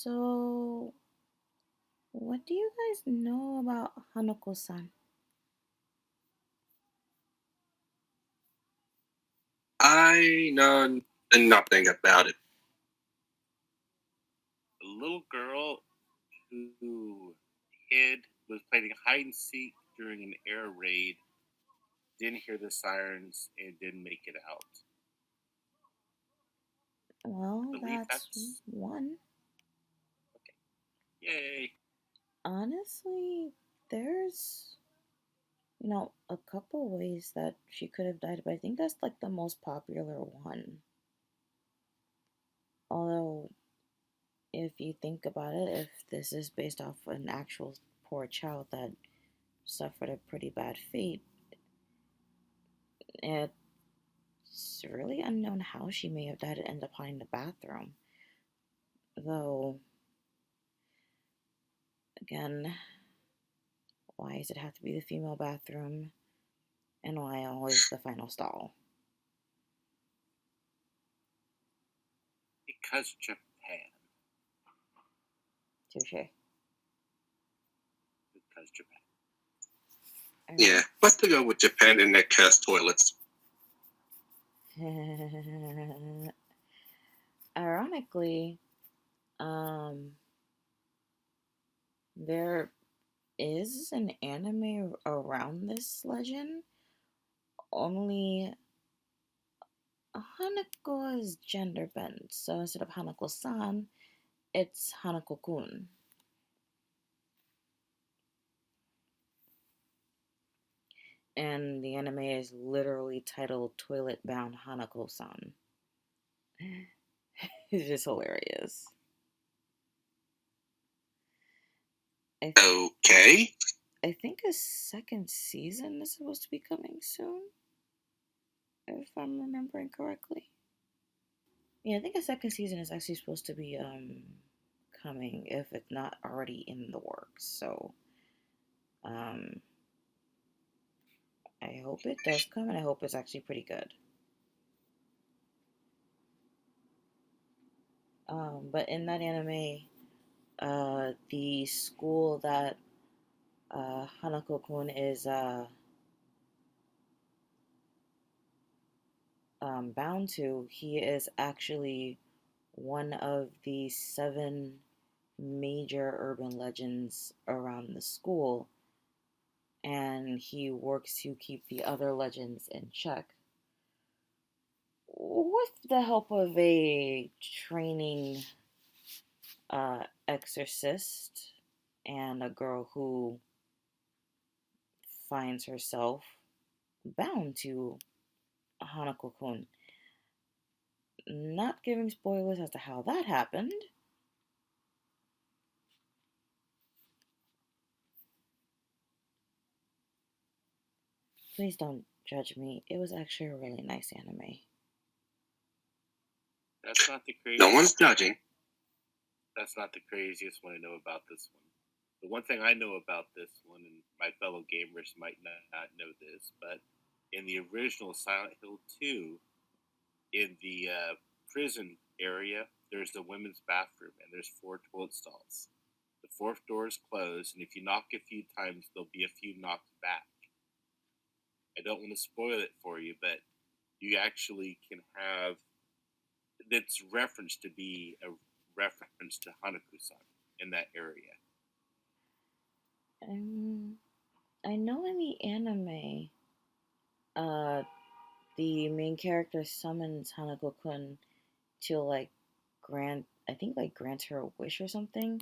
So, what do you guys know about Hanako-san? I know nothing about it. A little girl who was playing hide and seek during an air raid, didn't hear the sirens, and didn't make it out. Well, I believe that's that's one. okay. Yay! Honestly, there's, a couple ways that she could have died, but I think that's like the most popular one. Although, if you think about it, if this is based off an actual poor child that suffered a pretty bad fate, it's really unknown how she may have died and ended up in the bathroom. Though, again, why does it have to be the female bathroom? And why always the final stall? Because Japan. Touche. Because Japan. Yeah, let's go with Japan and their cast toilets. Ironically, there is an anime around this legend. Only Hanako is gender bent, so instead of Hanako-san, it's Hanako-kun. And the anime is literally titled Toilet Bound Hanako-san. It's just hilarious. Okay. I think a second season is supposed to be coming soon, if I'm remembering correctly. Yeah, I think a second season is actually supposed to be coming, if it's not already in the works. So um I hope it does come, and I hope it's actually pretty good. But in that anime, the school that Hanako-kun is bound to, he is actually one of the 7 major urban legends around the school, and he works to keep the other legends in check with the help of a training exorcist and a girl who finds herself bound to Hanako-kun. Not giving spoilers as to how that happened. Please don't judge me. It was actually a really nice anime. That's not the craziest. No one's judging. That's not the craziest one I know about this one. The one thing I know about this one, and my fellow gamers might not know this, but in the original Silent Hill 2, in the prison area, there's the women's bathroom, and there's 4 toilet stalls. The 4th door is closed, and if you knock a few times, there'll be a few knocks back. I don't want to spoil it for you, but you actually can have that's referenced to be a reference to Hanako-san in that area. I know in the anime, the main character summons Hanako-kun to grant her a wish or something.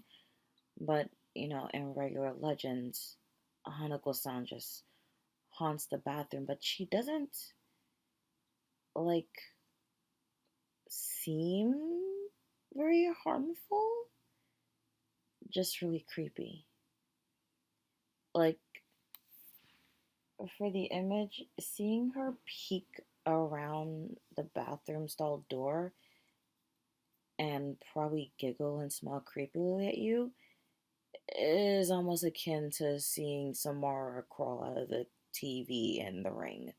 But in regular legends, Hanako-san just haunts the bathroom, but she doesn't like seem very harmful. Just really creepy. Like, for the image, seeing her peek around the bathroom stall door and probably giggle and smile creepily at you is almost akin to seeing Samara crawl out of the TV in the ring.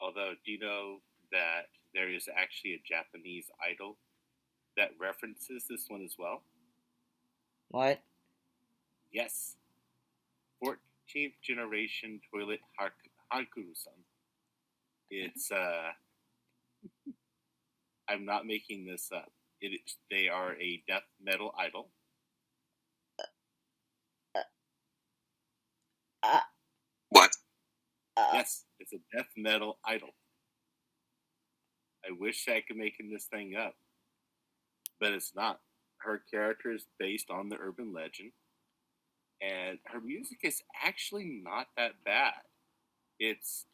Although, do you know that there is actually a Japanese idol that references this one as well? What? Yes. 14th generation toilet Hakuru-san. It's I'm not making this up. They are a death metal idol. Uh, What? Yes, it's a death metal idol. I wish I could make this thing up, but it's not. Her character is based on the urban legend, and her music is actually not that bad. It's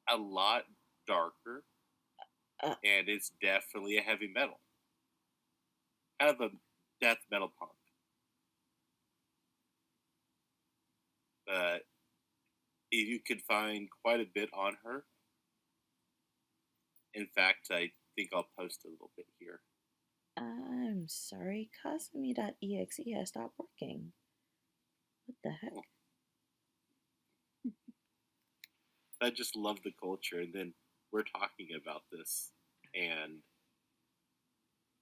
a lot darker, uh, and it's definitely a heavy metal, kind of a death metal punk. But you could find quite a bit on her. In fact, I think I'll post a little bit here. I'm sorry, Kasumi.exe has stopped working. What the heck? I just love the culture, and then we're talking about this, and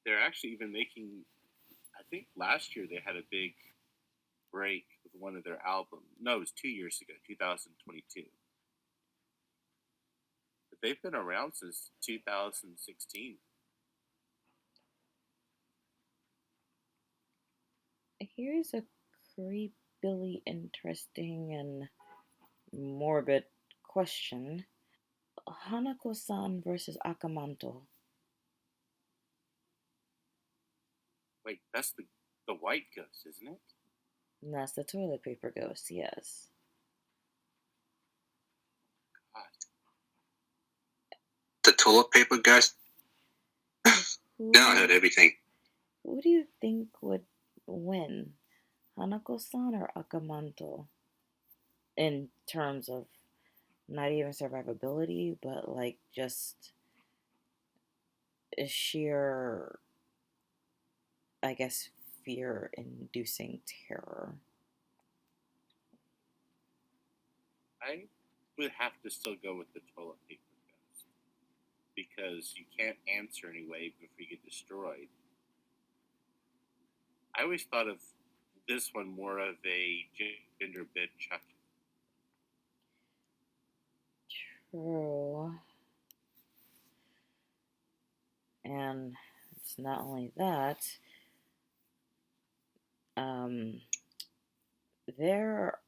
they're actually even making. I think last year they had a big break with one of their albums. No, it was 2 years ago, 2022. But they've been around since 2016. Here's a creepily interesting and morbid question. Hanako-san versus Akamanto. Wait, that's the white ghost, isn't it? And that's the toilet paper ghost, yes. God. The toilet paper guys? Now I heard Who, everything. who do you think would win? Hanako-san or Akamanto? In terms of not even survivability, but like just sheer, I guess, fear inducing terror. I would have to still go with the toilet paper ghost because you can't answer anyway before you get destroyed. I always thought of this one more of a gender bit Chucky. True. And it's not only that, um, there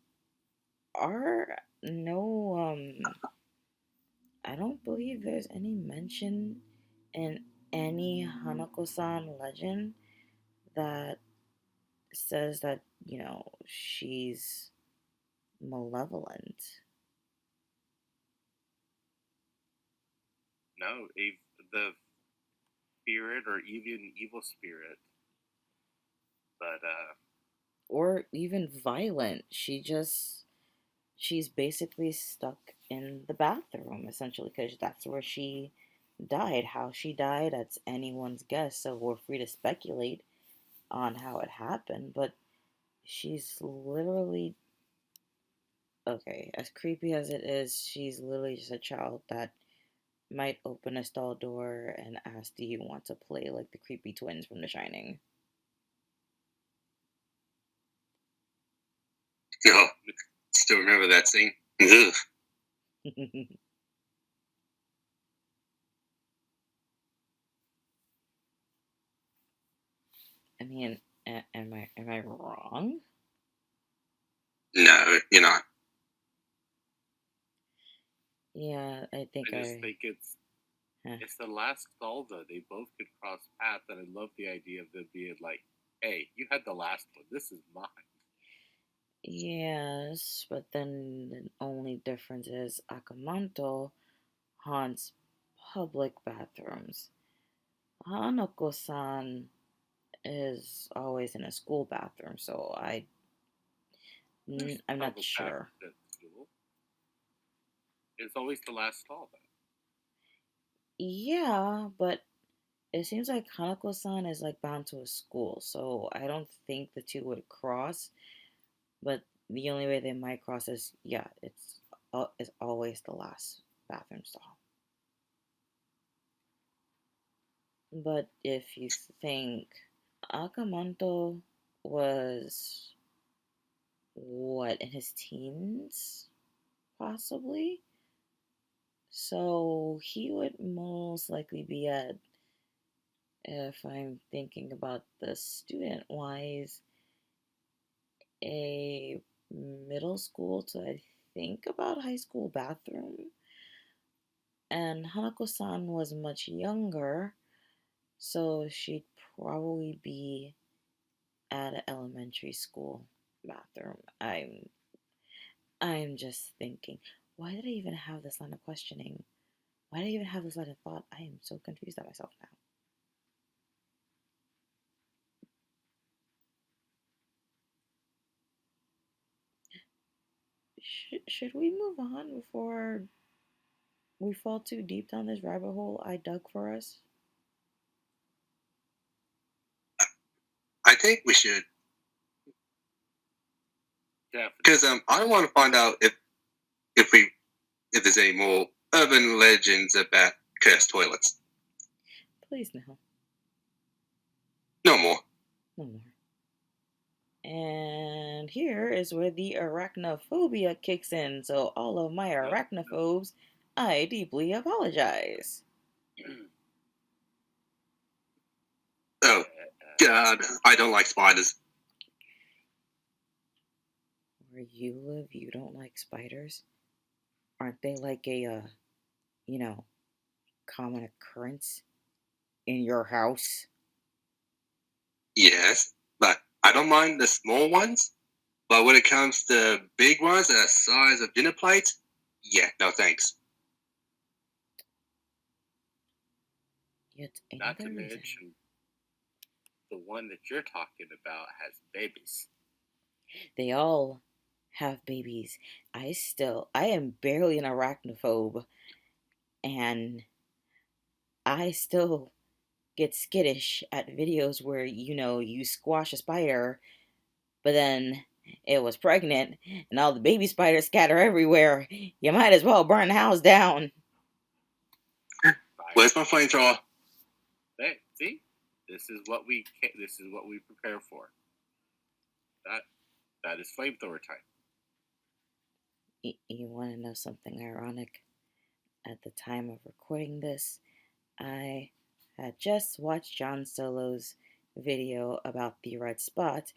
are no, I don't believe there's any mention in any Hanako-san legend that says that, she's malevolent. No, the spirit or even evil spirit, but Or even violent. She's basically stuck in the bathroom, essentially, because that's where she died. How she died, that's anyone's guess, so we're free to speculate on how it happened, but she's literally, okay, as creepy as it is, she's literally just a child that might open a stall door and ask, "Do you want to play?" Like the creepy twins from The Shining. No, still remember that scene? Ugh. I mean, am I wrong? No, you're not. Yeah, I think I just I. think Huh. it's the last Zelda. They both could cross paths, and I love the idea of them being like, "Hey, you had the last one. This is mine." Yes, but then the only difference is Akamanto haunts public bathrooms. Hanako-san is always in a school bathroom, so There's I'm not public sure. bathrooms at school. It's always the last stall, though. Yeah, but it seems like Hanako-san is like bound to a school, so I don't think the two would cross. But the only way they might cross is, yeah, it's always the last bathroom stall. But if you think Akamanto was what in his teens, possibly, so he would most likely be at, if I'm thinking about the student wise, a middle school to I think about high school bathroom. And Hanako-san was much younger, so she'd probably be at an elementary school bathroom. I'm just thinking, why did I even have this line of questioning? Why did I even have this line of thought? I am so confused at myself now. Should we move on before we fall too deep down this rabbit hole I dug for us? I think we should, Definitely. because I want to find out if we if there's any more urban legends about cursed toilets. Please no. No more. No more. And here is where the arachnophobia kicks in. So, all of my arachnophobes, I deeply apologize. Oh, God, I don't like spiders. Where you live, you don't like spiders? Aren't they like a, common occurrence in your house? Yes, but I don't mind the small ones. But when it comes to big ones that are the size of dinner plates, yeah, no thanks. Yet Not to another reason. mention, the one that you're talking about has babies. They all have babies. I am barely an arachnophobe, and I still get skittish at videos where, you squash a spider, but then it was pregnant, and all the baby spiders scatter everywhere. You might as well burn the house down. Where's my flamethrower? Hey, see, this is what we prepare for. That is flamethrower time. You want to know something ironic? At the time of recording this, I had just watched John Solo's video about the red spot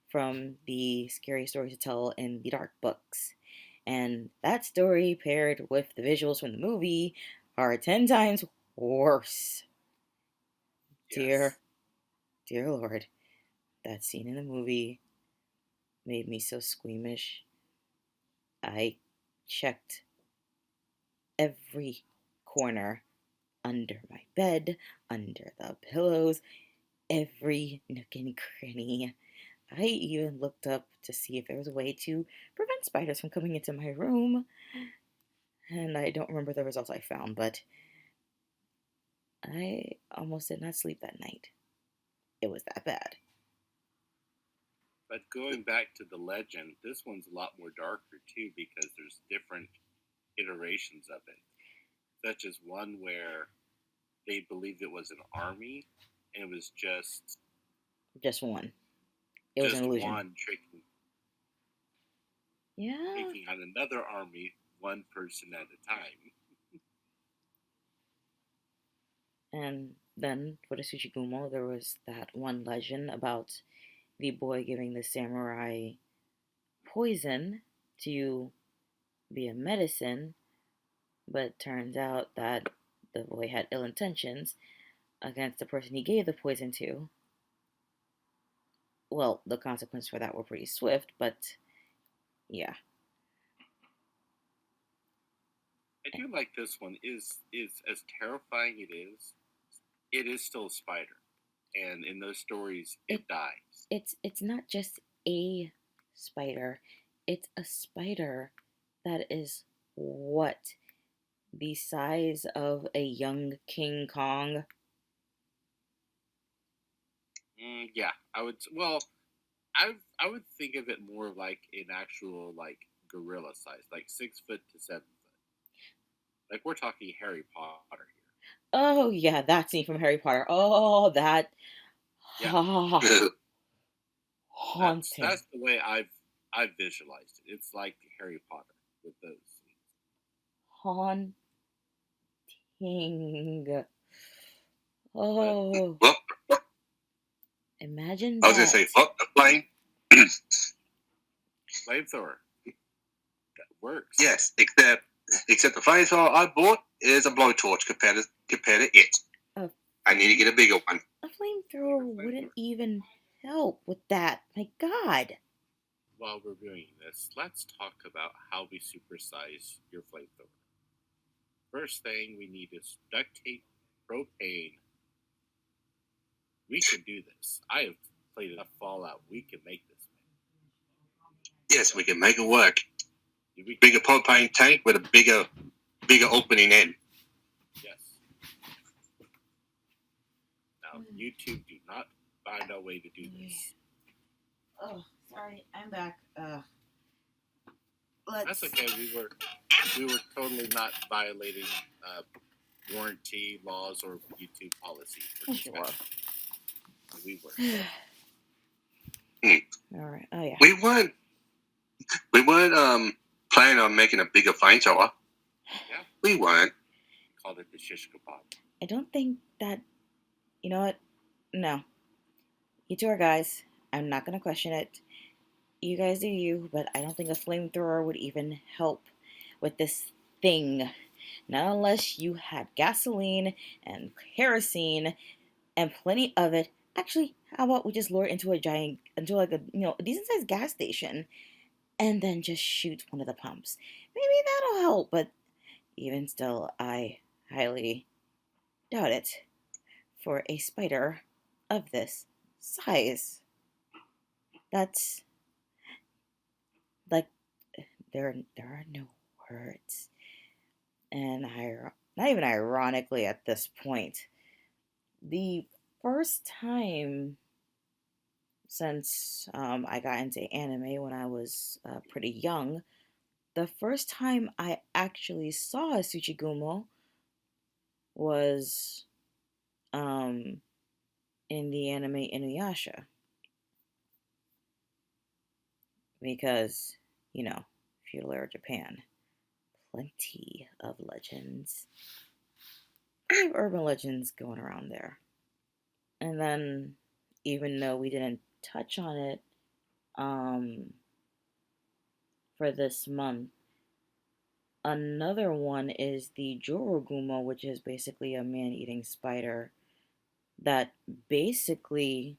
from the Scary Story to Tell in the Dark books. And that story, paired with the visuals from the movie, are 10 times worse. Yes. Dear Lord, that scene in the movie made me so squeamish. I checked every corner, under my bed, under the pillows, every nook and cranny. I even looked up to see if there was a way to prevent spiders from coming into my room. And I don't remember the results I found, but I almost did not sleep that night. It was that bad. But going back to the legend, this one's a lot more darker too because there's different iterations of it. Such as one where they believed it was an army and it was just one. It was an illusion. One tricking out another army, one person at a time. And then for the Tsuchigumo, there was that one legend about the boy giving the samurai poison to be a medicine, but turns out that the boy had ill intentions against the person he gave the poison to. Well, the consequences for that were pretty swift, but yeah. I do like this one. Is as terrifying it is still a spider, and in those stories, it dies. It's not just a spider; it's a spider that is what, the size of a young King Kong. Yeah, I would. Well, I would think of it more like an actual like gorilla size, like 6 foot to 7 foot. Like we're talking Harry Potter here. Oh yeah, that scene from Harry Potter. Oh, that Yeah, haunting. that's the way I've visualized it. It's like Harry Potter with those scenes. Haunting. But Oh, well, imagine I was gonna say, that. well, the flame. flamethrower that works. Yes, except the flamethrower I bought is a blowtorch compared to it. A, I need to get a bigger one. a Bigger flamethrower wouldn't flamethrower. even help with that. My God. While we're doing this, let's talk about how we supersize your flamethrower. First thing we need is duct tape, propane. We can do this. I have played enough Fallout. We can make this. Yes, we can make it work. We can. Bigger propane tank with a bigger opening end. Yes. Now, YouTube, do not find a way to do this. Oh, sorry, I'm back. That's okay. We were totally not violating warranty laws or YouTube policy for this Sure. match. We were. All right. Oh yeah. We weren't planning on making a bigger flamethrower. Yeah. We weren't. We called it the shish kebab. I don't think that. You know what? No. You two are guys. I'm not gonna question it. You guys do you, but I don't think a flamethrower would even help with this thing. Not unless you had gasoline and kerosene and plenty of it. Actually, how about we just lure it into like a a decent sized gas station, and then just shoot one of the pumps. Maybe that'll help, but even still, I highly doubt it for a spider of this size. That's like there are no words, and not even ironically at this point, the first time since I got into anime when I was pretty young, the first time I actually saw a Tsuchigumo was um, in the anime Inuyasha. Because, feudal era Japan, plenty of legends, plenty of urban legends going around there. And then, even though we didn't touch on it um, for this month, another one is the Jorogumo, which is basically a man eating spider that basically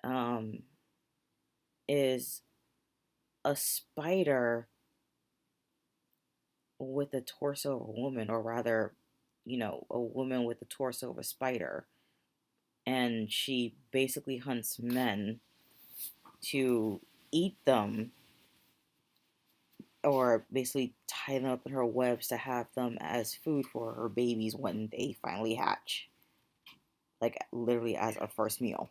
um, is a spider with the torso of a woman, or rather, a woman with the torso of a spider. And she basically hunts men to eat them, or basically tie them up in her webs to have them as food for her babies when they finally hatch. Like, literally as a first meal.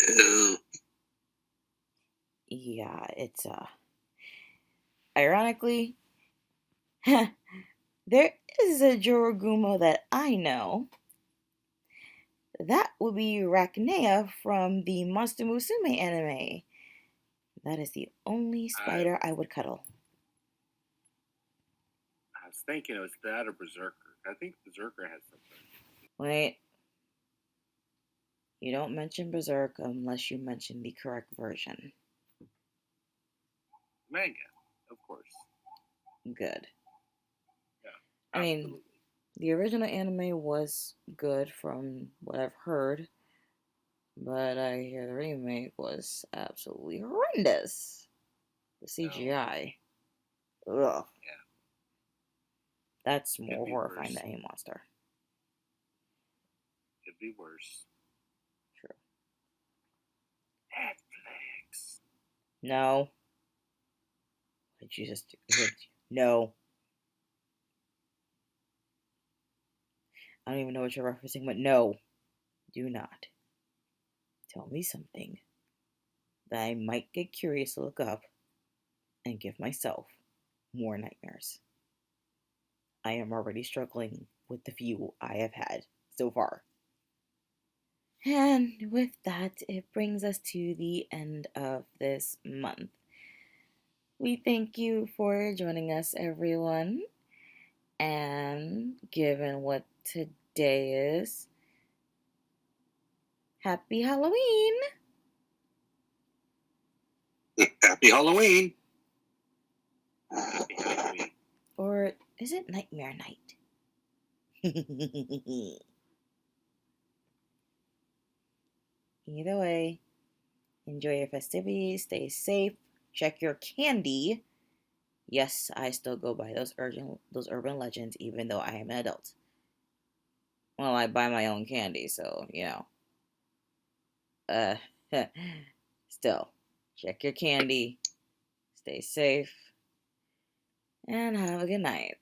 Uh, Yeah, it's, ironically, there is a Jorogumo that I know. That would be Rachnia from the Monster Musume anime. That is the only spider I would cuddle. I was thinking it was that or Berserker. I think Berserker has something. Wait, you don't mention Berserk unless you mention the correct version. Manga, of course. Good. Yeah, I absolutely. mean, the original anime was good from what I've heard, but I hear the remake was absolutely horrendous. The CGI. Ugh. Yeah. That's more Could be horrifying worse. than a monster. Could be worse. True. Netflix. No. What did you just do? No. I don't even know what you're referencing, but no. Do not. Tell me something that I might get curious to look up and give myself more nightmares. I am already struggling with the few I have had so far. And with that, it brings us to the end of this month. We thank you for joining us, everyone. And given what today is, happy Halloween! Happy Halloween. Happy Halloween. Or is it Nightmare Night? Either way, enjoy your festivities, stay safe, check your candy. Yes, I still go by those urban legends even though I am an adult. Well, I buy my own candy, so, Uh, still, check your candy, stay safe, and have a good night.